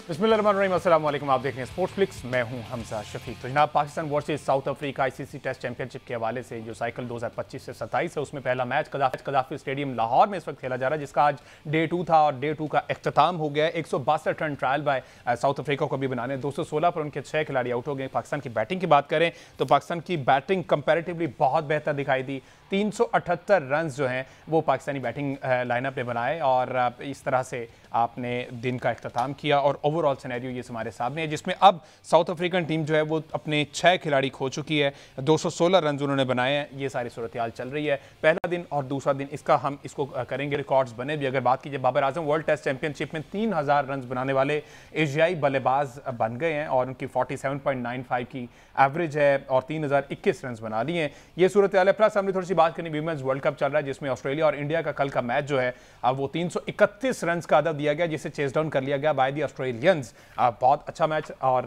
बिस्मिल्लाहिर्रहमानिर्रहीम, अस्सलाम वालेकुम। आप देख रहे हैं स्पोर्ट्स फ्लिक्स, मैं हूं हमजा शफीक। तो जनाब, Pakistan versus South Africa ICC test championship के हवाले से जो साइकिल 2025 से 27 है, उसमें पहला मैच कदाफी स्टेडियम लाहौर में इस वक्त खेला जा रहा है, जिसका आज डे 2 था और डे 2 का इख्तिताम हो गया। 162 run trial by south Africa को भी बनाने, 216 पर उनके 6 खिलाड़ी आउट हो गए। पाकिस्तान की बैटिंग की बात करें तो पाकिस्तान की बैटिंग कंपैरेटिवली बहुत बेहतर दिखाई दी। 378 रन जो हैं वो पाकिस्तानी बैटिंग लाइनअप ने बनाए और इस तरह से आपने दिन का इख्तिताम किया और ओवरऑल सिनेरियो ये हमारे सामने है, जिसमें अब साउथ अफ्रीकन टीम जो है वो अपने 6 खिलाड़ी खो चुकी है। 216 रन उन्होंने बनाए हैं। ये सारी सूरत हाल चल रही है। पहला दिन और दूसरा दिन इसका हम इसको करेंगे, रिकॉर्ड्स बने भी। अगर बात कीजिए, Babar Azam world test championship में 3000 रन बनाने वाले एशियाई बल्लेबाज बन गए हैं और उनकी 47.95 की एवरेज है और 3021 रन बना लिए हैं। ये सूरत हाल है। प्लस हमने थोड़ी सी बात करनी, वीमेंस वर्ल्ड कप चल रहा है, जिसमें ऑस्ट्रेलिया और इंडिया का कल का मैच जो है वो 331 रन का अदद दिया गया, जिसे चेस डाउन कर लिया गया बाय दी ऑस्ट्रेलियंस। बहुत अच्छा मैच और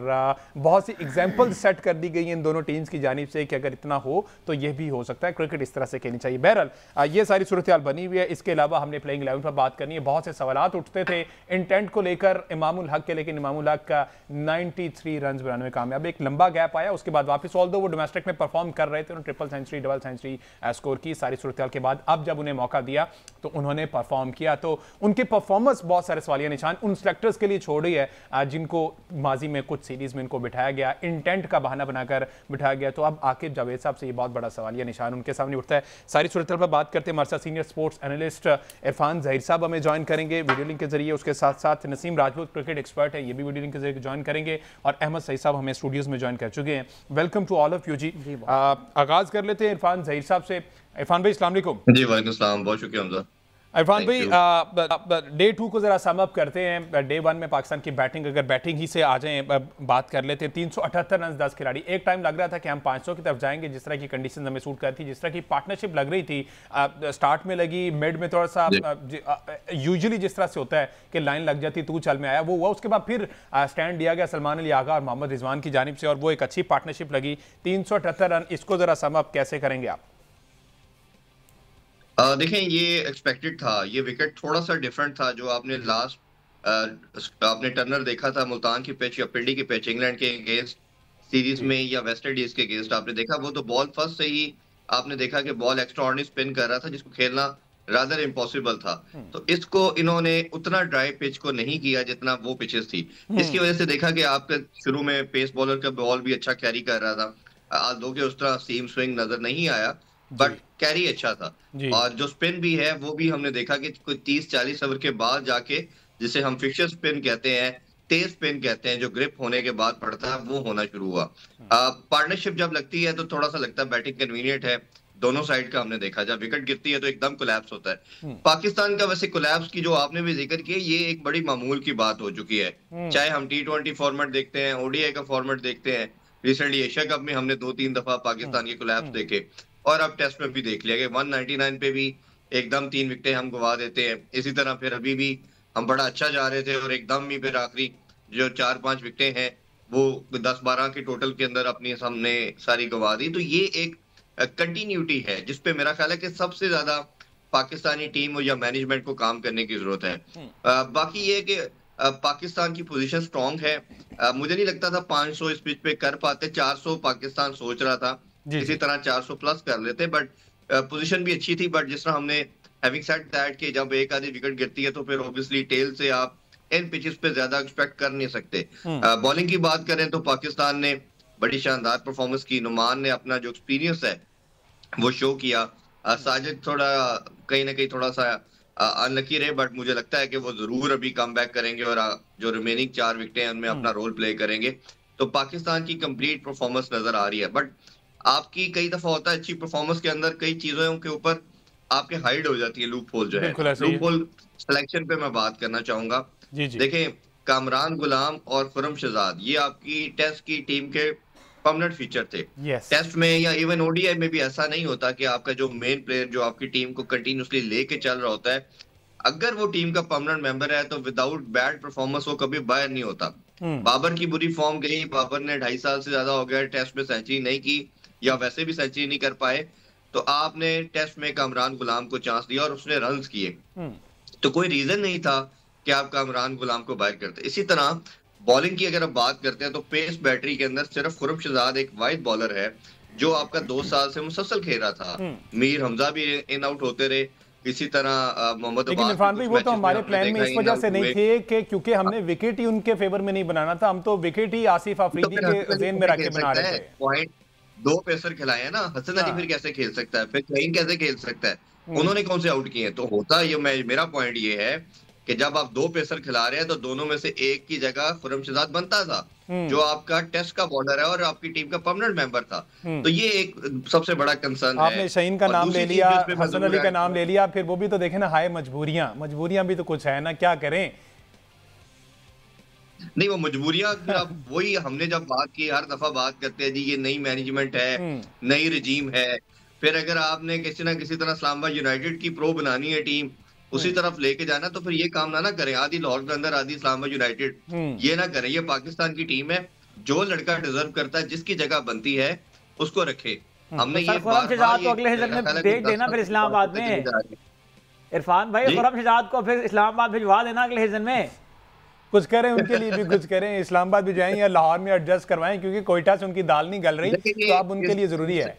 बहुत सी एग्जांपल सेट कर दी गई इन दोनों टीम्स की जानिब से कि अगर इतना हो तो यह भी हो सकता है, क्रिकेट इस तरह से खेलनी चाहिए। बहरहाल ये सारी सूरत हाल बनी हुई है। इसके अलावा हमने प्लेइंग 11 पर बात करनी है। बहुत से सवालात उठते थे इंटेंट को लेकर इमामुल हक के, लेकिन इमामुल हक का 93 रन बनाने में कामयाब। एक लंबा गैप आया, उसके बाद वापस, ऑल्दो वो डोमेस्टिक में परफॉर्म कर रहे थे, उन्होंने triple century, double century score की। सारी सूरत हाल के बाद अब जब उन्हें मौका दिया तो उन्होंने परफॉर्म किया। तो उनकी परफॉर्मेंस बहुत सारे सवालिया निशान उन सेलेक्टर्स के लिए छोड़ रही है जिनको माजी में कुछ सीरीज में इनको बिठाया गया, इंटेंट का बहाना बनाकर बिठाया गया। तो अब आकिब जावेद साहब से ये बहुत बड़ा सवालिया निशान उनके सामने उठता है। सारी सूरत पर बात करते हैं। हमारे साथ senior sports analyst Irfan Zaheer साहब हमें ज्वाइन करेंगे वीडियो लिंक के जरिए। उसके साथ साथ नसीम राजपूत क्रिकेट एक्सपर्ट है, ये भी वीडियो लिंक के जरिए ज्वाइन करेंगे। और अहमद सईद साहब हमें स्टूडियोज में ज्वाइन कर चुके हैं। Welcome to all of you ji. आगाज कर लेते हैं इरफान जहीर साहब से। इरफान भाई, अस्सलाम वालेकुम। जी वालेकुम सलाम, बहुत शुक्रिया हमजा। इरफान भाई, डे 2 को जरा सम अप करते हैं। डे 1 में पाकिस्तान की बैटिंग, अगर बैटिंग ही से आ जाएं, बात कर लेते हैं। 378 रन 10 खिलाड़ी। एक टाइम लग रहा था कि हम 500 की तरफ जाएंगे, जिस तरह की कंडीशन हमें सूट कर थी, जिस तरह की पार्टनरशिप लग रही थी। स्टार्ट में लगी, मिड में थोड़ा सा यूजुअली जिस तरह से होता है कि लाइन लग जाती, तू चल में आया, वो हुआ। उसके बाद फिर स्टैंड दिया गया सलमान अली आगा और मोहम्मद रिजवान की जानिब से और वो एक अच्छी पार्टनरशिप लगी। 378 रन, इसको जरा सम अप कैसे करेंगे आप? देखें, ये एक्सपेक्टेड था। ये विकेट थोड़ा सा डिफरेंट था जो आपने लास्ट आपने टर्नर देखा था मुल्तान की पिच या पिंडी की पिच इंग्लैंड के अगेंस्ट सीरीज में या वेस्ट इंडीज के अगेंस्ट आपने देखा। वो तो बॉल फर्स्ट से ही आपने देखा कि बॉल एक्स्ट्राऑर्डिनरी स्पिन कर रहा था, जिसको खेलना रादर इम्पॉसिबल था। तो इसको इन्होंने उतना ड्राई पिच को नहीं किया जितना वो पिचेस थी। इसकी वजह से देखा कि आपका शुरू में पेस बॉलर का बॉल भी अच्छा कैरी कर रहा था, दो के उस तरह सीम स्विंग नजर नहीं आया, बट कैरी अच्छा था। और जो स्पिन भी है वो भी हमने देखा कि कोई 30-40 ओवर के बाद जाके, जिसे हम फिक्सर स्पिन कहते हैं, तेज स्पिन कहते हैं, जो ग्रिप होने के बाद पड़ता है, वो होना शुरू हुआ। पार्टनरशिप जब लगती है तो थोड़ा सा लगता है बैटिंग कन्वीनियंट है दोनों साइड का। हमने देखा जब विकेट गिरती है तो एकदम कोलैप्स होता है। पाकिस्तान का वैसे कोलैप्स की जो आपने भी जिक्र किया, ये एक बड़ी मामूल की बात हो चुकी है। चाहे हम T20 फॉर्मेट देखते हैं, ओडीआई का फॉर्मेट देखते हैं, रिसेंटली एशिया कप में हमने 2-3 दफा पाकिस्तान के कोलैप्स देखे और अब टेस्ट में भी देख लिया कि 199 पे भी एकदम 3 विकेटें हम गवा देते हैं। इसी तरह फिर अभी भी हम बड़ा अच्छा जा रहे थे और एकदम ही फिर आखिरी जो 4-5 विकेटें हैं वो 10-12 के टोटल के अंदर अपनी हमने सारी गवा दी। तो ये एक कंटिन्यूटी है जिसपे मेरा ख्याल है कि सबसे ज्यादा पाकिस्तानी टीम या मैनेजमेंट को काम करने की जरूरत है। बाकी ये कि पाकिस्तान की पोजीशन स्ट्रांग है। मुझे नहीं लगता था 500 इस पिच पे कर पाते। 400 पाकिस्तान सोच रहा था, इसी तरह 400 प्लस कर लेते, बट पोजीशन भी अच्छी थी। बट जिस तरह हमने हैविंग सेड दैट कि जब एक आधी विकेट गिरती है तो फिर ऑब्वियसली टेल से आप इन पिचेस पे ज्यादा एक्सपेक्ट कर नहीं सकते। बॉलिंग की बात करें तो पाकिस्तान ने बड़ी शानदार परफॉर्मेंस की। नुमान ने अपना जो एक्सपीरियंस है वो शो किया। साजिद थोड़ा कहीं ना कहीं थोड़ा सा अनलकी रहे, बट मुझे लगता है कि वो जरूर अभी कम बैक करेंगे और जो रिमेनिंग 4 विकेटें उनमें अपना रोल प्ले करेंगे। तो पाकिस्तान की कंप्लीट परफॉर्मेंस नजर आ रही है। बट आपकी कई दफा होता है अच्छी परफॉर्मेंस के अंदर कई चीजों के ऊपर आपके हाइड हो जाती है लूप होल जो है। लूप होल सिलेक्शन पे मैं बात करना चाहूंगा। देखें, कामरान गुलाम और खुरम शहजाद ये आपकी टेस्ट की टीम के परमानेंट फीचर थे। टेस्ट में या इवन ओडीआई में भी ऐसा नहीं होता कि आपका जो मेन प्लेयर जो आपकी टीम को कंटिन्यूसली लेके चल रहा होता है, अगर वो टीम का परमानेंट मेंबर है तो विदाउट बैड परफॉर्मेंस वो कभी बाहर नहीं होता। बाबर की बुरी फॉर्म गई, बाबर ने 2.5 साल से ज्यादा हो गया टेस्ट में सेंचुरी नहीं की या वैसे भी सेंचुरी नहीं कर पाए, तो आपने टेस्ट में कामरान गुलाम को चांस दिया और उसने रन्स किए, तो कोई रीजन नहीं था कि आप कामरान गुलाम को बाहर करते। इसी तरह बॉलिंग की अगर आप बात करते हैं तो पेस बैटरी के अंदर सिर्फ खुरम शहजाद एक वाइड बॉलर है जो आपका 2 साल से मुसलसल खेल रहा था। मीर हमजा भी इन आउट होते रहे, इसी तरह मोहम्मद लेकिन अब्बास भी इरफान भाई कुछ वो तो मैचेस में हमारे हमने प्लान में देखा इस इन वजह आउट से नहीं हुए। थे कि क्योंकि हमने विकेट ही उनके फेवर में नहीं बनाना था, हम तो विकेट ही आसिफ तो अफरीदी फिर के हसन अली जेन में कैसे रख के खेल बना सकता रहे है? थे। पॉइंट 2 पेसर खिलाए हैं ना, हसन अली फिर हाँ। कैसे खेल सकता है? फिर कहीं कैसे खेल सकता है? हम्म। उन्होंने कौन से आउट किए हैं? तो होता ये, मैं मेरा पॉइंट ये है कि जब आप 2 पेसर खिला रहे हैं तो दोनों में से एक की जगह खुरम शहजाद बनता था, हम्म। जो आपका टेस्ट का बॉलर है और आपकी टीम का परमानेंट मेंबर था। हम्म। तो ये एक सबसे बड़ा कंसर्न है। आपने शहीन का और नाम ले दूसरी चीज लिया, जो इस पे मैं हसन जरूर अली का ऐड नाम ले करूंगा, लिया, फिर वो भी तो देखे ना, हाय मजबूरियां, मजबूरियां भी तो कुछ है ना, क्या करें। नहीं वो मजबूरियां फिर आप वही, हमने जब बात की, हर दफा बात करते हैं जी ये नई मैनेजमेंट है, हम्म। नई रजीम है। फिर अगर आपने किसी ना किसी तरह इस्लामाबाद यूनाइटेड की प्रो बनानी है टीम, उसी हम्म। तरफ लेके जाना, तो फिर ये काम ना करें आधी लाहौर के अंदर आधी इस्लामाबाद यूनाइटेड, हम्म। ये ना करें। ये पाकिस्तान की टीम है, जो लड़का डिजर्व करता है, जिसकी जगह बनती है, उसको रखे। हम्म। तो हमने सर ये खुरम बार बार शहजाद को ये अगले सीजन मेरा में ख्याल है कोई भेज 10 देना साल फिर से बात इस्लामाबाद करते चले में। जा रहे इरफान भाई हैं जी। खुरम शहजाद को फिर इस्लामाबाद भिजवा देना अगले सीजन में। कुछ करें उनके लिए भी, कुछ करें, इस्लामाबाद भी जाएं या लाहौर में एडजस्ट करवाएं, क्योंकि कोयटा से उनकी दाल नहीं गल रही, लेकिन तो अब उनके लिए जरूरी है।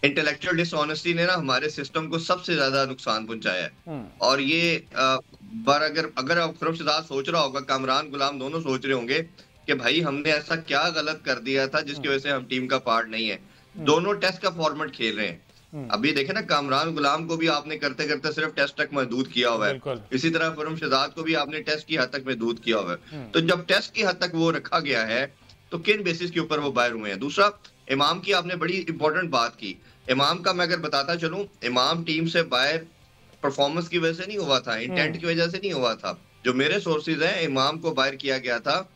इंटेलेक्चुअल डिसऑनेस्टी ने ना हमारे सिस्टम को सबसे ज्यादा नुकसान पहुंचाया है। हम्म। और ये बार अगर अगर अब खुरम शहजाद सोच रहा होगा, कामरान गुलाम दोनों सोच रहे होंगे कि भाई हमने ऐसा क्या गलत कर दिया था जिसकी वजह से हम टीम का पार्ट नहीं है। दोनों टेस्ट का फॉर्मेट खेल रहे हैं। अभी देखे ना, कामरान गुलाम को भी आपने करते करते सिर्फ टेस्ट तक महदूद किया हुआ है, बिल्कुल। इसी तरह खुरम शहजाद को भी आपने टेस्ट की हद तक महदूद किया हुआ है। तो जब टेस्ट की हद तक वो रखा गया है, तो किन बेसिस के ऊपर वो बाहर हुए हैं? दूसरा, इमाम की आपने बड़ी इंपॉर्टेंट बात की। इमाम का मैं अगर बताता चलूं, इमाम टीम से बाहर परफॉर्मेंस की वजह से नहीं हुआ था, इंटेंट की वजह से नहीं हुआ था। जो मेरे सोर्सेज हैं, इमाम को बाहर किया गया था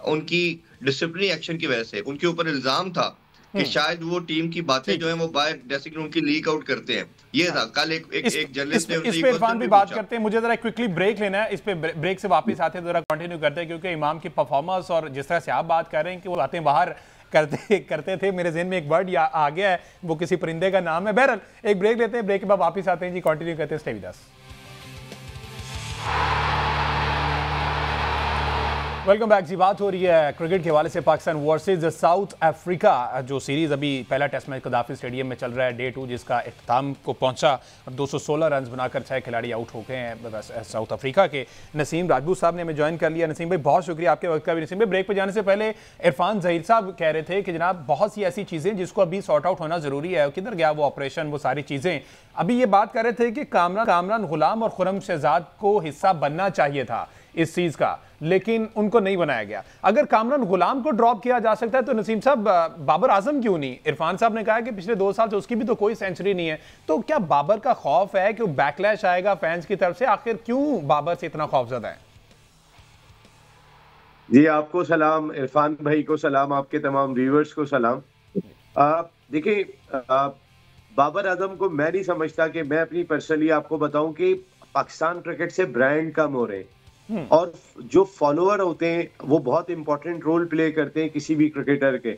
उनकी डिसिप्लिनरी एक्शन की वजह से। उनके ऊपर इल्जाम था कि शायद वो टीम की बातें जो है वो बाहर जैसे कि उनकी लीक आउट करते हैं। ये था कल एक जर्नलिस्ट ने इस उनसे पे ये इरफान क्वेश्चन भी भी बात पूछा। करते हैं, मुझे जरा क्विकली ब्रेक लेना है, इस पे ब्रेक से वापस आते हैं जरा कंटिन्यू करते हैं, क्योंकि इमाम की परफॉर्मेंस और जिस तरह से आप बात कर रहे हैं कि वो बातें बाहर करते थे, मेरे ज़हन में एक वर्ड आ गया है, वो किसी परिंदे का नाम है। बहरहाल एक ब्रेक लेते हैं, ब्रेक के बाद वापस आते हैं जी, कंटिन्यू करते हैं, stay with us. Welcome back ji. बात हो रही है क्रिकेट के हवाले से पाकिस्तान वर्सेज साउथ अफ्रीका, जो सीरीज अभी पहला टेस्ट मैच कदाफी स्टेडियम में चल रहा है, डे 2, जिसका इख्तिताम को पहुंचा। 216 रन बनाकर 6 खिलाड़ी आउट हो गए हैं साउथ अफ्रीका के। नसीम राजपूत साहब ने हमें ज्वाइन कर लिया। नसीम भाई बहुत शुक्रिया आपके वक्त का भी। नसीम भाई, ब्रेक पर जाने से पहले इरफान जहीर साहब कह रहे थे कि जनाब बहुत सी ऐसी चीज़ें जिसको अभी सॉर्ट आउट होना ज़रूरी है, किधर गया वो ऑपरेशन, वो सारी चीज़ें। अभी ये बात कर रहे थे कि कामरान गुलाम और खुरम शहजाद को हिस्सा बनना चाहिए था इस चीज का, लेकिन उनको नहीं बनाया गया। अगर कामरान गुलाम को ड्रॉप किया जा सकता है तो नसीम साहब बाबर आजम क्यों नहीं? इरफान साहब ने कहा कि पिछले 2 साल से उसकी भी तो कोई सेंचुरी नहीं है, तो क्या बाबर का खौफ है कि बैकलैश आएगा फैंस की तरफ से? आखिर क्यों बाबर से इतना खौफजदा है? जी आपको सलाम, इरफान भाई को सलाम, आपके तमाम व्यूअर्स को सलाम। देखिए, बाबर आजम को मैं नहीं समझता कि मैं अपनी पर्सनली आपको बताऊं कि पाकिस्तान क्रिकेट से ब्रांड कम हो रहे हैं, और जो फॉलोअर होते हैं वो बहुत इंपॉर्टेंट रोल प्ले करते हैं किसी भी क्रिकेटर के।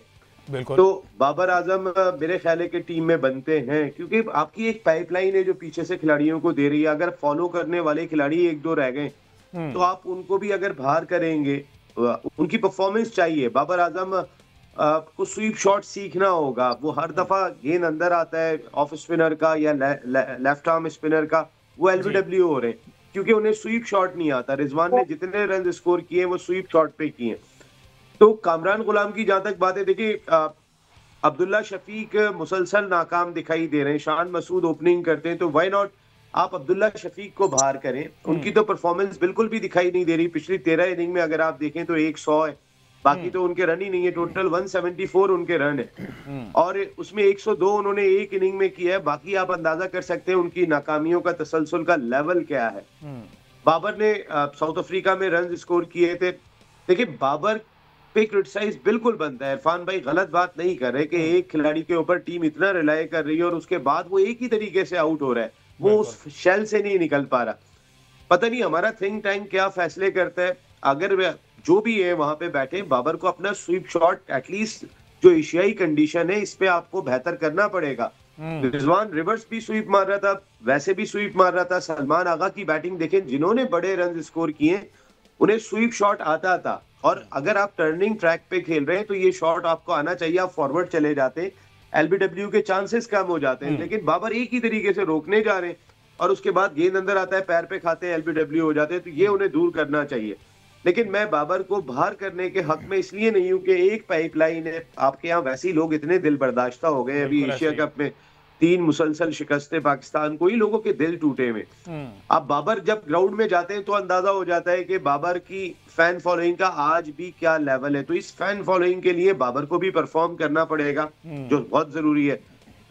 बिल्कुल। तो बाबर आजम मेरे ख्याल है कि टीम में बनते हैं, क्योंकि आपकी एक पाइपलाइन है जो पीछे से खिलाड़ियों को दे रही है। अगर फॉलो करने वाले खिलाड़ी 1-2 रह गए तो आप उनको भी अगर बाहर करेंगे, उनकी परफॉर्मेंस चाहिए। बाबर आजम को स्वीप शॉट सीखना होगा। वो हर दफा गेंद अंदर आता है ऑफ स्पिनर का या लेफ्ट आर्म स्पिनर का, वो एलबीडब्ल्यू हो रहे हैं क्योंकि उन्हें स्वीप शॉट नहीं आता। रिजवान ने जितने रन स्कोर किए वो स्वीप शॉट पे किए। तो कामरान गुलाम की जहां तक बात है, देखिए अब्दुल्ला शफीक मुसलसल नाकाम दिखाई दे रहे हैं। शान मसूद ओपनिंग करते हैं, तो व्हाई नॉट आप अब्दुल्ला शफीक को बाहर करें। उनकी तो परफॉर्मेंस बिल्कुल भी दिखाई नहीं दे रही। पिछली 13 इनिंग में अगर आप देखें तो 100 है, बाकी तो उनके रन ही नहीं है। टोटल 174 उनके रन है, और उसमें 102 उन्होंने एक इनिंग में किया है। बाकी आप अंदाजा कर सकते हैं उनकी नाकामियों का तसलसल का लेवल क्या है। बाबर ने साउथ अफ्रीका में रन स्कोर किए थे। देखिए, बाबर पे क्रिटिसाइज बिल्कुल बनता है। इरफान भाई गलत बात नहीं कर रहे कि एक खिलाड़ी के ऊपर टीम इतना रिलाय कर रही है और उसके बाद वो एक ही तरीके से आउट हो रहा है, वो उस शेल से नहीं निकल पा रहा। पता नहीं हमारा थिंक टैंक क्या फैसले करता है। अगर जो भी है वहां पे बैठे, बाबर को अपना स्वीप शॉट एटलीस्ट जो एशियाई कंडीशन है इस पे आपको बेहतर करना पड़ेगा। रिजवान रिवर्स भी स्वीप मार रहा था, वैसे भी स्वीप मार रहा था। सलमान आगा की बैटिंग देखें, जिन्होंने बड़े रन स्कोर किए उन्हें स्वीप शॉट आता था। और अगर आप टर्निंग ट्रैक पे खेल रहे हैं तो ये शॉट आपको आना चाहिए, आप फॉरवर्ड चले जाते, एलबीडब्ल्यू के चांसेस कम हो जाते हैं। लेकिन बाबर एक ही तरीके से रोकने जा रहे हैं और उसके बाद गेंद अंदर आता है, पैर पे खाते हैं, एलबीडब्ल्यू हो जाते हैं, तो ये उन्हें दूर करना चाहिए। लेकिन मैं बाबर को बाहर करने के हक में इसलिए नहीं हूं कि एक पाइपलाइन है, आपके यहाँ वैसे ही लोग इतने दिल बर्दाश्ता हो गए। अभी एशिया कप में 3 मुसलसल शिकस्तें पाकिस्तान को, ही लोगों के दिल टूटे हुए। अब बाबर जब ग्राउंड में जाते हैं तो अंदाजा हो जाता है कि बाबर की फैन फॉलोइंग का आज भी क्या लेवल है। तो इस फैन फॉलोइंग के लिए बाबर को भी परफॉर्म करना पड़ेगा, जो बहुत जरूरी है।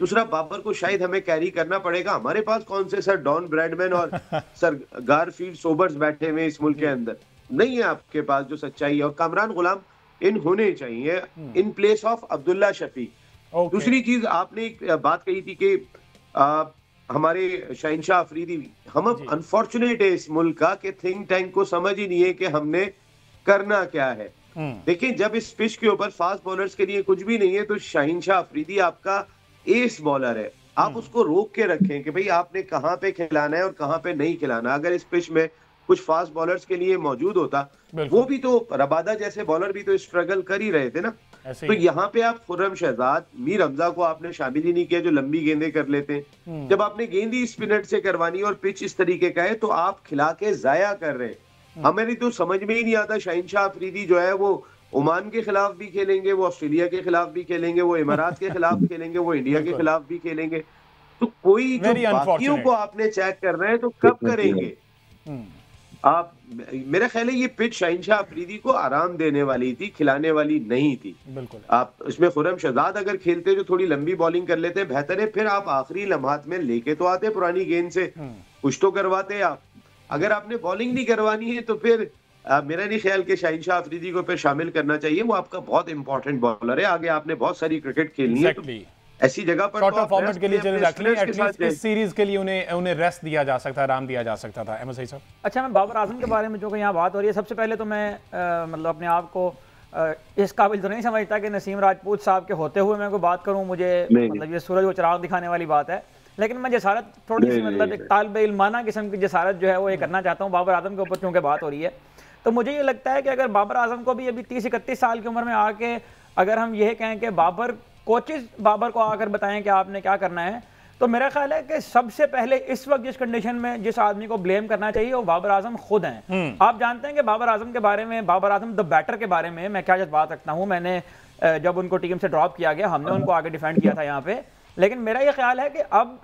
दूसरा, बाबर को शायद हमें कैरी करना पड़ेगा। हमारे पास कौन से सर डॉन ब्रैडमैन और सर गारफील्ड सोबर्स बैठे हुए इस मुल्क के अंदर, नहीं है आपके पास जो सच्चाई है। और कामरान गुलाम इन होने चाहिए in place of Abdullah Shafique. दूसरी चीज, आपने एक बात कही थी कि हमारे शहनशाह अफरीदी, हम अब अनफॉर्चुनेट है इस मुल्क का कि थिंक टैंक को समझ ही नहीं है कि हमने करना क्या है। देखिए, जब इस पिच के ऊपर फास्ट बॉलर्स के लिए कुछ भी नहीं है तो शहनशाह अफरीदी आपका एस बॉलर है। आप उसको रोक के रखें कि भाई आपने कहां पे खिलाना है और कहां पे नहीं खिलाना। अगर इस पिच में कुछ फास्ट बॉलर्स के लिए मौजूद होता, वो भी तो रबादा जैसे बॉलर भी तो स्ट्रगल कर ही रहे थे ना। तो यहाँ पे आप खुर्रम शहजाद, मीर हमजा को आपने शामिल ही नहीं किया जो लंबी गेंदें कर लेते हैं। जब आपने गेंद ही स्पिनर से करवानी और पिच इस तरीके का है तो आप खिला के जाया कर रहे हैं। हमें तो समझ में ही नहीं आता। शहनशाह अफरीदी जो है वो ओमान के खिलाफ भी खेलेंगे, वो ऑस्ट्रेलिया के खिलाफ भी खेलेंगे, वो इमारात के खिलाफ खेलेंगे, वो इंडिया के खिलाफ भी खेलेंगे। तो कोई जो बाकियों को आपने चेक कर रहे हैं तो कब करेंगे आप? मेरा ख्याल है ये पिच शहनशाह अफरीदी को आराम देने वाली थी, खिलाने वाली नहीं थी। बिल्कुल। आप इसमें खुर्रम शहजाद अगर खेलते जो थोड़ी लंबी बॉलिंग कर लेते बेहतर है, फिर आप आखिरी लम्हात में लेके तो आते पुरानी गेंद से, कुछ तो करवाते आप। अगर आपने बॉलिंग नहीं करवानी है तो फिर मेरा नहीं ख्याल कि शहनशाह अफरीदी को फिर शामिल करना चाहिए। वो आपका बहुत इंपॉर्टेंट बॉलर है, आगे आपने बहुत सारी क्रिकेट खेलनी है। तो ऐसी जगह पर शॉर्ट फॉर्मेट के लिए चले जाते हैं, एटलीस्ट इस सीरीज के लिए उन्हें रेस्ट दिया जा सकता है, आराम दिया जा सकता था। अहमद सईद साहब, अच्छा, मैं बाबर आजम के बारे में जो कि यहाँ बात हो रही है, सबसे पहले तो मैं मतलब अपने आप को इस काबिल तो नहीं समझता कि नसीम राजपूत साहब के होते हुए मैं कोई बात करूँ। मुझे मतलब ये सूरज को चिराग दिखाने वाली बात है, लेकिन मैं जसारत थोड़ी सी मतलब एक तालिब इल्माना किस्म की जसारत जो है वो ये करना चाहता हूँ बाबर आजम के ऊपर, क्योंकि बात हो रही है। तो मुझे ये लगता है कि अगर बाबर आजम को भी अभी 30-31 साल की उम्र में आके अगर हम ये कहें कि कोचेस बाबर को आकर बताएं कि आपने क्या करना है, तो मेरा ख्याल है कि सबसे पहले इस वक्त जिस कंडीशन में जिस आदमी को ब्लेम करना चाहिए वो बाबर आजम खुद हैं। आप जानते हैं कि बाबर आजम के बारे में, बाबर आजम द बैटर के बारे में मैं क्या बात रखता हूं। मैंने जब उनको टीम से ड्रॉप किया गया, हमने उनको आगे डिफेंड किया था यहाँ पे, लेकिन मेरा ये ख्याल है कि अब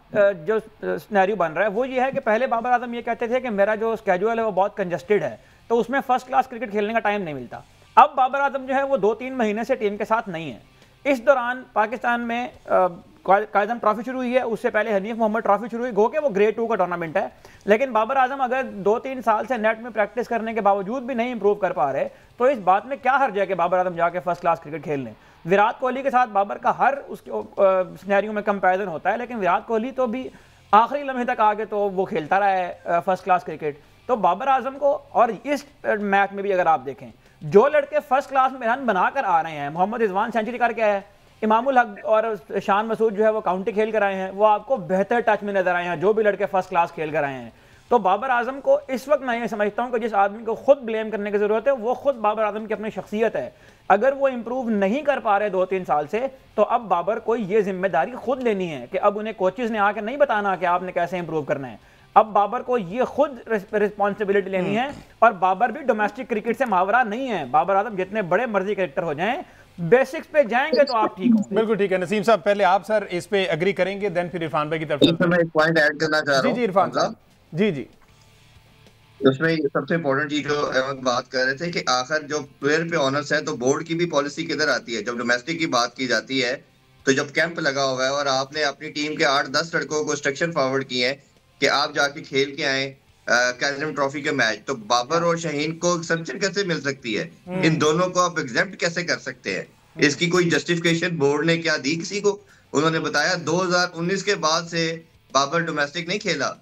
जो सिनेरियो बन रहा है वो ये है कि पहले बाबर आजम ये कहते थे कि मेरा जो स्केड्यूल है वो बहुत कंजस्टेड है, तो उसमें फर्स्ट क्लास क्रिकेट खेलने का टाइम नहीं मिलता। अब बाबर आजम जो है वो 2-3 महीने से टीम के साथ नहीं है। इस दौरान पाकिस्तान में कायदम ट्रॉफी शुरू हुई है, उससे पहले हनीफ मोहम्मद ट्रॉफी शुरू हुई, गो के वो ग्रेड 2 का टूर्नामेंट है। लेकिन बाबर आजम अगर 2-3 साल से नेट में प्रैक्टिस करने के बावजूद भी नहीं इंप्रूव कर पा रहे, तो इस बात में क्या हर्ज है कि बाबर आजम जाके फर्स्ट क्लास क्रिकेट खेल लें। विराट कोहली के साथ बाबर का हर उसके सिनेरियो में कंपैरिजन होता है, लेकिन विराट कोहली तो भी आखिरी लम्हे तक आगे तो वो खेलता रहा है फर्स्ट क्लास क्रिकेट। तो बाबर आजम को, और इस मैच में भी अगर आप देखें, जो लड़के फर्स्ट क्लास में रन बनाकर आ रहे हैं, मोहम्मद रिजवान सेंचुरी करके आए, इमामुल हक और शान मसूद जो है वो काउंटी खेल कर आए हैं, वो आपको बेहतर टच में नजर आए हैं, जो भी लड़के फर्स्ट क्लास खेल कर आए हैं। तो बाबर आजम को इस वक्त मैं ये समझता हूं कि जिस आदमी को खुद ब्लेम करने की जरूरत है वो खुद बाबर आजम की अपनी शख्सियत है। अगर वो इंप्रूव नहीं कर पा रहे 2-3 साल से, तो अब बाबर को ये जिम्मेदारी खुद लेनी है कि अब उन्हें कोचेज ने आकर नहीं बताना कि आपने कैसे इंप्रूव करना है। अब बाबर को ये खुद रिस्पॉन्सिबिलिटी लेनी है। और बाबर भी डोमेस्टिक क्रिकेट से मावरा नहीं है। बाबर आजम जितने बड़े मर्जी क्रिकेटर हो जाएं, बेसिक्स पे जाएंगे तो आप ठीक होंगे। बिल्कुल ठीक है। नसीम साहब, पहले आप सर इस पे एग्री करेंगे, देन फिर इरफान भाई की तरफ से मैं एक पॉइंट ऐड करना चाह रहा हूं। जी इरफान साहब, जी उसमें सबसे इम्पोर्टेंट चीज जो अहमद बात कर रहे थे कि आखिर जो प्लेयर पे ऑनर्स है, तो बोर्ड की भी पॉलिसी किधर आती है। जब डोमेस्टिक की बात की जाती है, तो जब कैंप लगा हुआ है और आपने अपनी टीम के 8-10 लड़कों को इंस्ट्रक्शन फॉरवर्ड किए हैं कि आप जाके खेल के आए कैल्डम ट्रॉफी के मैच, तो बाबर और शाहीन को एक्सेप्शन कैसे मिल सकती है? इन दोनों को आप एग्जेम्प्ट कैसे कर सकते हैं? इसकी कोई जस्टिफिकेशन बोर्ड ने क्या दी किसी को? उन्होंने बताया 2019 के बाद से बाबर डोमेस्टिक नहीं खेला।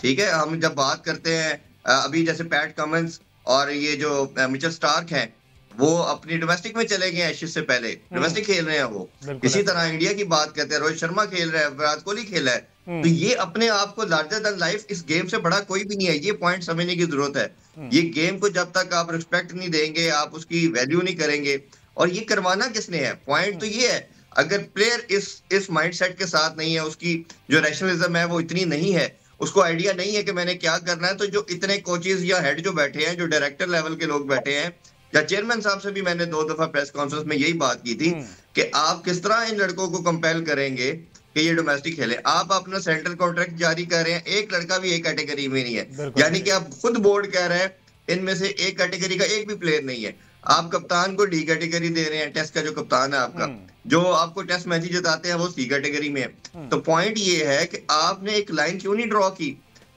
ठीक है, हम जब बात करते हैं अभी जैसे पैट कमिंस और ये जो मिचेल स्टार्क हैं, वो अपनी डोमेस्टिक में चले गए एशेज से पहले, डोमेस्टिक खेल रहे हैं वो। इसी तरह इंडिया की बात करते हैं, रोहित शर्मा खेल रहा है, विराट कोहली खेला है। तो ये अपने आप को लार्जर देन लाइफ, इस गेम से बड़ा कोई भी नहीं है, ये पॉइंट समझने की जरूरत है। ये गेम को जब तक आप रिस्पेक्ट नहीं देंगे, आप उसकी वैल्यू नहीं करेंगे, और ये करवाना किसने है, पॉइंट तो ये है, अगर प्लेयर इस माइंडसेट के साथ नहीं है, उसकी जो रैशनलिज्म है वो इतनी नहीं है, उसको आइडिया नहीं है कि मैंने क्या करना है, तो जो इतने कोचेस या हेड जो बैठे हैं, जो डायरेक्टर लेवल के लोग बैठे हैं, या चेयरमैन साहब से भी मैंने 2 दफा प्रेस कॉन्फ्रेंस में यही बात की थी कि आप किस तरह इन लड़कों को कंपेल करेंगे कि ये डोमेस्टिक खेले। आप अपना सेंट्रल कॉन्ट्रैक्ट जारी कर रहे हैं, एक लड़का भी एक कैटेगरी में नहीं है, यानी कि आप खुद बोर्ड कह रहे हैं इनमें से एक कैटेगरी का एक भी प्लेयर नहीं है। आप कप्तान को डी कैटेगरी दे रहे हैं, टेस्ट का जो कप्तान है आपका, जो आपको टेस्ट मैच जिताते हैं वो सी कैटेगरी में है। तो पॉइंट ये है कि आपने एक लाइन क्यों नहीं ड्रॉ की।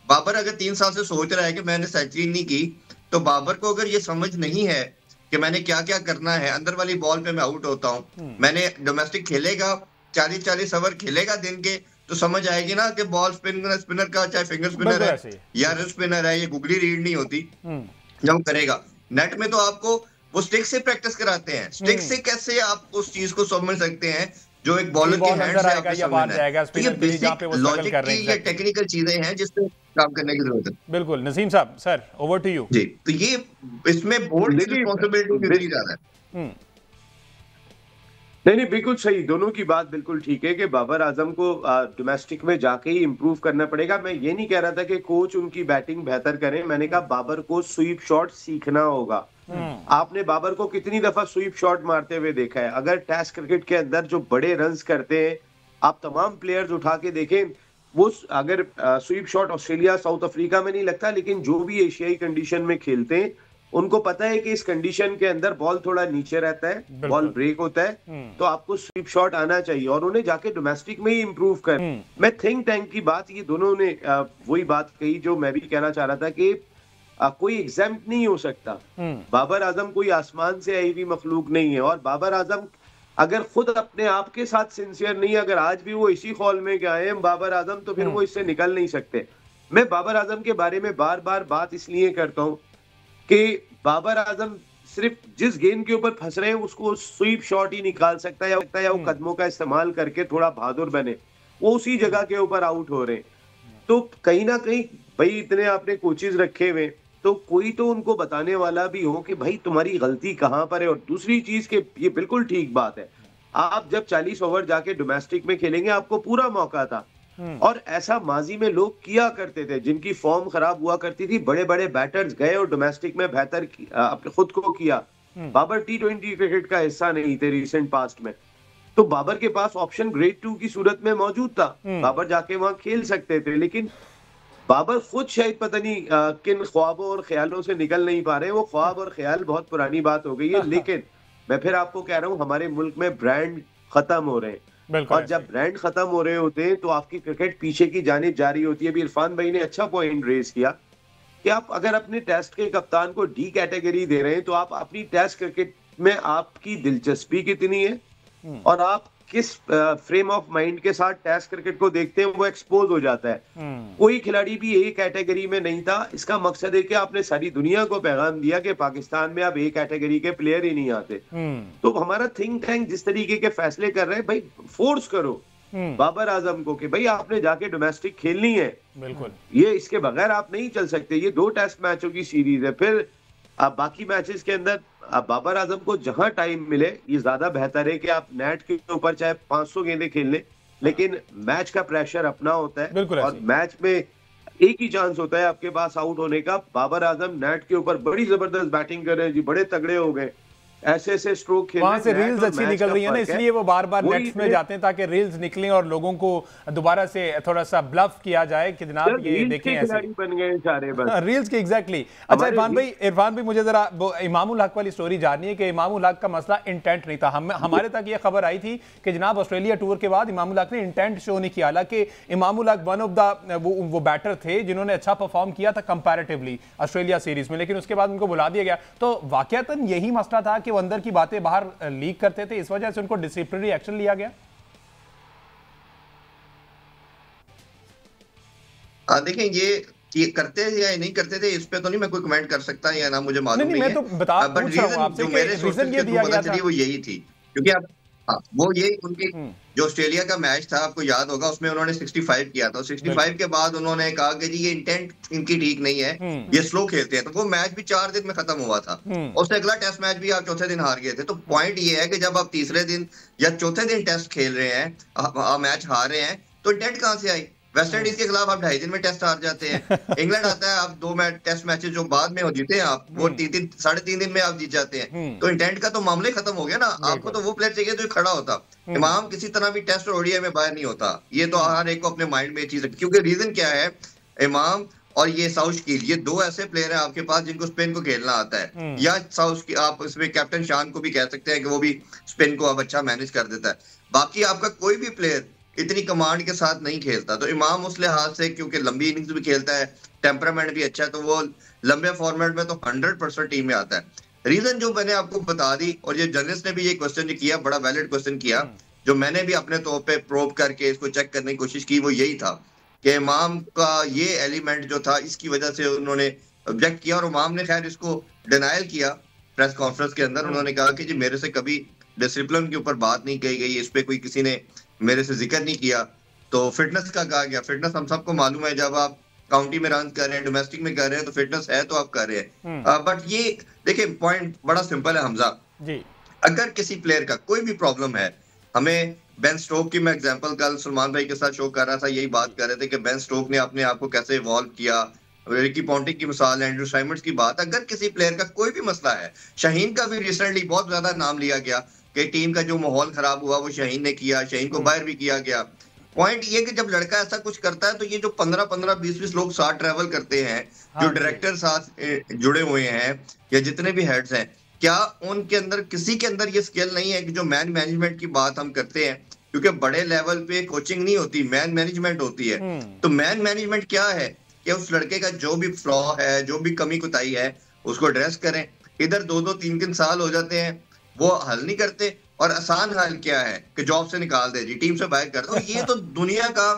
बाबर अगर 3 साल से सोच रहा है कि मैंने सेंचुरी नहीं की, तो बाबर को अगर ये समझ नहीं है कि मैंने क्या क्या करना है, अंदर वाली बॉल पे मैं आउट होता हूँ, मैंने डोमेस्टिक खेलेगा 40-40 ओवर खेलेगा दिन के, तो समझ आएगी ना कि बॉल स्पिनर का, चाहे फिंगर स्पिनर है या रिस्ट स्पिनर है, ये गुगली रीड नहीं होती जब करेगा। नेट में तो आपको वो स्टिक से प्रैक्टिस कराते हैं, स्टिक से कैसे आप उस चीज को समझ सकते हैं जो एक बॉलर के हैंड से आपको समझना है। तो ये बेसिक लॉजिक की या टेक्निकल चीजें हैं जिसपे काम करने की जरूरत है। बिल्कुल नसीम साहब, सर ओवर टू यू। जी, तो ये इसमें बोर्ड की रिस्पांसिबिलिटी मिल जा रहा है। नहीं, बिल्कुल सही, दोनों की बात बिल्कुल ठीक है कि बाबर आजम को डोमेस्टिक में जाके ही इंप्रूव करना पड़ेगा। मैं ये नहीं कह रहा था कि कोच उनकी बैटिंग बेहतर करें, मैंने कहा बाबर को स्वीप शॉट सीखना होगा। आपने बाबर को कितनी दफा स्वीप शॉट मारते हुए देखा है? अगर टेस्ट क्रिकेट के अंदर जो बड़े रन्स करते हैं, आप तमाम प्लेयर्स उठा के देखें, वो अगर sweep shot Australia south Africa में नहीं लगता, लेकिन जो भी एशियाई कंडीशन में खेलते हैं उनको पता है कि इस कंडीशन के अंदर बॉल थोड़ा नीचे रहता है, बॉल ब्रेक होता है, तो आपको स्वीप शॉट आना चाहिए, और उन्हें जाके डोमेस्टिक में ही इंप्रूव कर। मैं थिंक टैंक की बात, ये दोनों ने वही बात कही जो मैं भी कहना चाह रहा था कि कोई एग्जाम नहीं हो सकता। बाबर आजम कोई आसमान से आई हुई मखलूक नहीं है, और बाबर आजम अगर खुद अपने आप के साथ सिंसियर नहीं, अगर आज भी वो इसी खौल में गए हैं बाबर आजम, तो फिर वो इससे निकल नहीं सकते। मैं बाबर आजम के बारे में बार बार बात इसलिए करता हूँ कि बाबर आजम सिर्फ जिस गेंद के ऊपर फंस रहे हैं उसको स्वीप शॉट ही निकाल सकता है, या वो कदमों का इस्तेमाल करके थोड़ा बहादुर बने, वो उसी जगह के ऊपर आउट हो रहे हैं। तो कहीं ना कहीं भाई इतने आपने कोचेज रखे हुए, तो कोई तो उनको बताने वाला भी हो कि भाई तुम्हारी गलती कहां पर है। और दूसरी चीज के ये बिल्कुल ठीक बात है, आप जब 40 ओवर जाके डोमेस्टिक में खेलेंगे आपको पूरा मौका था, और ऐसा माजी में लोग किया करते थे जिनकी फॉर्म खराब हुआ करती थी, बड़े बड़े बैटर्स गए और डोमेस्टिक में बेहतर अपने खुद को किया। बाबर T20 क्रिकेट का हिस्सा नहीं थे रिसेंट पास्ट में, तो बाबर के पास ऑप्शन ग्रेड 2 की सूरत में मौजूद था, बाबर जाके वहां खेल सकते थे, लेकिन बाबर खुद शायद पता नहीं किन ख्वाबों और ख्यालों से निकल नहीं पा रहे। वो ख्वाब और ख्याल बहुत पुरानी बात हो गई है, लेकिन मैं फिर आपको कह रहा हूँ हमारे मुल्क में ब्रांड खत्म हो रहे हैं, और जब ब्रांड खत्म हो रहे होते हैं तो आपकी क्रिकेट पीछे की जानिब जा रही होती है। अभी इरफान भाई ने अच्छा पॉइंट रेज किया कि आप अगर अपने टेस्ट के कप्तान को डी कैटेगरी दे रहे हैं, तो आप अपनी टेस्ट क्रिकेट में आपकी दिलचस्पी कितनी है और आप किस फ्रेम ऑफ माइंड के साथ टेस्ट क्रिकेट को देखते हैं, वो एक्सपोज हो जाता है। कोई खिलाड़ी भी ए कैटेगरी में नहीं था, इसका मकसद है कि आपने सारी दुनिया को पैगाम दिया कि पाकिस्तान में अब ए कैटेगरी के प्लेयर ही नहीं आते। तो हमारा थिंक टैंक जिस तरीके के फैसले कर रहे हैं, भाई फोर्स करो बाबर आजम को कि भाई आपने जाके डोमेस्टिक खेलनी है, बिल्कुल ये इसके बगैर आप नहीं चल सकते। ये 2 टेस्ट मैचों की सीरीज है, फिर आप बाकी मैचेस के अंदर अब बाबर आजम को जहां टाइम मिले, ये ज्यादा बेहतर है कि आप नेट के ऊपर चाहे 500 गेंदें खेल लें, लेकिन मैच का प्रेशर अपना होता है, और मैच में एक ही चांस होता है आपके पास आउट होने का। बाबर आजम नेट के ऊपर बड़ी जबरदस्त बैटिंग कर रहे हैं जी, बड़े तगड़े हो गए, ऐसे ऐसे स्ट्रोक खेल वहां से रील्स अच्छी निकल रही है ना, इसलिए वो बार बार नेट्स में जाते हैं ताकि रील्स निकलें और लोगों को दोबारा से थोड़ा सा ब्लफ किया जाए कि जनाब ये देखें ऐसे बन गए सारे बस रील्स के। एग्जैक्टली। अच्छा इरफान भाई मुझे जरा इमामुल हक वाली स्टोरी जाननी है कि इमामुल हक का मसला इंटेंट नहीं था। हमारे तक ये खबर आई थी कि जनाब ऑस्ट्रेलिया टूर के बाद इमामुल हक ने इंटेंट शो नहीं किया, हालांकि Imamul Haq one of the वो बैटर थे जिन्होंने अच्छा परफॉर्म किया था कंपैरेटिवली ऑस्ट्रेलिया सीरीज में, लेकिन उसके बाद उनको बुला दिया गया। तो वाकयातन यही मसला था कि वो अंदर की बातें लीक करते थे, इस वजह से उनको डिसिप्लिनरी एक्शन लिया गया। देखें, ये कि करते थे या नहीं करते थे, इस पे तो नहीं मैं कोई कमेंट कर सकता या ना मुझे मालूम नहीं मैं तो बता बट रीजन जो मेरे सोर्सेज के थ्रू पता चली वो यही थी, क्योंकि आप वो यही उनकी जो ऑस्ट्रेलिया का मैच था आपको याद होगा, उसमें उन्होंने 65 किया था। 65 के बाद उन्होंने कहा कि जी ये इंटेंट इनकी ठीक नहीं है, ये स्लो खेलते हैं, तो वो मैच भी 4 दिन में खत्म हुआ था। उससे अगला टेस्ट मैच भी आप चौथे दिन हार गए थे। तो पॉइंट ये है कि जब आप तीसरे दिन या चौथे दिन टेस्ट खेल रहे हैं, मैच हार रहे हैं, तो इंटेंट कहां से आई? वेस्ट इंडीज के खिलाफ आप 2.5 दिन में टेस्ट हार जाते हैं। इंग्लैंड आता है, आप 2 टेस्ट मैचेस जो बाद में हो जीते हैं आप, वो 3.5 दिन में आप जीत जाते हैं। तो इंटेंट का तो मामला ही खत्म हो गया ना। आपको तो वो प्लेयर चाहिए जो खड़ा होता। इमाम किसी तरह भी टेस्ट और ओडीआई में बाहर नहीं होता। ये तो हर एक को अपने माइंड में चीज, क्योंकि रीजन क्या है, इमाम और ये साउशकील, ये 2 ऐसे प्लेयर हैं आपके पास जिनको स्पिन को खेलना आता है। या साउशकील, आप इसमें कैप्टन शान को भी कह सकते हैं कि वो भी स्पिन को अब अच्छा मैनेज कर देता है। बाकी आपका कोई भी प्लेयर इतनी कमांड के साथ नहीं खेलता। तो इमाम उस लिहाज से, क्योंकि लंबी इनिंग्स भी खेलता है, टेम्परामेंट भी अच्छा है, तो वो लंबे फॉर्मेट में तो 100% टीम में आता है। रीजन जो मैंने आपको बता दी, और ये जर्नलिस्ट ने भी ये क्वेश्चन किया, बड़ा वैलिड क्वेश्चन किया, जो मैंने भी अपने तौर पे प्रोब करके इसको चेक करने की कोशिश की, वो यही था कि इमाम का ये एलिमेंट जो था, इसकी वजह से उन्होंने ऑब्जेक्ट किया। और इमाम ने खैर इसको डिनायल किया प्रेस कॉन्फ्रेंस के अंदर। उन्होंने कहा कि जी मेरे से कभी डिसिप्लिन के ऊपर बात नहीं कही गई, इस पे कोई किसी ने मेरे से जिक्र नहीं किया। तो फिटनेस का कहा गया, फिटनेस हम सबको मालूम है, जब आप काउंटी में रन कर रहे हैं, डोमेस्टिक में कर रहे हैं, तो फिटनेस है तो आप कर रहे हैं। बट ये देखिए पॉइंट बड़ा सिंपल है हमजा जी। अगर किसी प्लेयर का कोई भी प्रॉब्लम है, हमें बेन स्टोक की मैं एग्जांपल कल सलमान भाई के साथ शो कर रहा था, यही बात कर रहे थे कि बेन स्टोक ने अपने आप को कैसे इवॉल्व किया, रिकी पॉन्टिंग की मिसाल, एंड्रू साइमंड्स की बात। अगर किसी प्लेयर का कोई भी मसला है, शाहीन का भी रिसेंटली बहुत ज्यादा नाम लिया गया कि टीम का जो माहौल खराब हुआ वो शाहीन ने किया, शाहीन को बाहर भी किया गया। पॉइंट ये कि जब लड़का ऐसा कुछ करता है, तो ये जो 15-15, 20-20 लोग साथ ट्रैवल करते हैं, जो डायरेक्टर साथ जुड़े हुए हैं या जितने भी हेड्स हैं, क्या उनके अंदर किसी के अंदर ये स्किल नहीं है कि जो मैन मैनेजमेंट की बात हम करते हैं, क्योंकि बड़े लेवल पे कोचिंग नहीं होती, मैन मैनेजमेंट होती है। तो मैन मैनेजमेंट क्या है कि उस लड़के का जो भी फ्लॉ है, जो भी कमी कुताही है, उसको एड्रेस करें। इधर 2-2, 3-3 साल हो जाते हैं, वो हल नहीं करते। और आसान हल क्या है कि जॉब से निकाल दे जी, टीम से बाहर कर दो। ये तो दुनिया का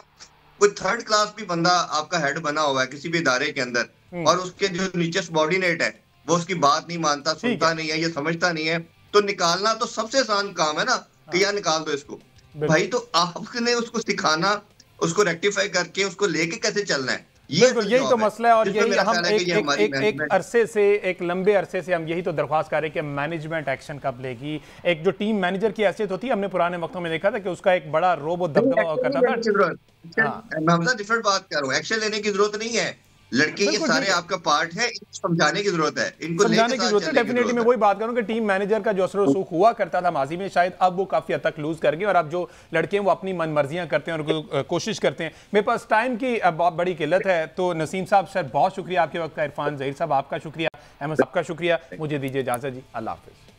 कोई 3rd क्लास भी बंदा आपका हेड बना हुआ है किसी भी इदारे के अंदर, और उसके जो नीचे सबॉर्डिनेट है वो उसकी बात नहीं मानता, सुनता नहीं है, ये समझता नहीं है, तो निकालना तो सबसे आसान काम है ना कि यार निकाल दो इसको। भाई तो आपने उसको सिखाना, उसको रेक्टिफाई करके उसको लेके कैसे चलना है, बिल्कुल यही तो मसला है। और यही हम एक अरसे से, एक लंबे अरसे से हम यही तो दरख्वास्त कर रहे हैं कि मैनेजमेंट एक्शन कब लेगी। एक जो टीम मैनेजर की हैसियत होती है, हमने पुराने वक्तों में देखा था कि उसका एक बड़ा रोब दबदबा करता था। मैं डिफरेंट बात कर रहा हूँ, एक्शन लेने की जरूरत नहीं है, लड़के ये सारे आपका पार्ट है, समझाने की जरूरत है, इनको समझाने की जरूरत है। डेफिनेटली मैं वही बात करूं कि टीम मैनेजर का जो असर रसूख हुआ करता था माजी में, शायद अब वो काफी हद तक लूज कर गए, और अब जो लड़के हैं वो अपनी मनमर्जियां करते हैं और कोशिश करते हैं। मेरे पास टाइम की बहुत बड़ी किल्लत है, तो नसीम साहब सर बहुत शुक्रिया आपके वक्त का, इरफान जहीर साहब आपका शुक्रिया, अहमद साहब का शुक्रिया। मुझे दीजिए इजाजत जी, अल्लाह हाफिज।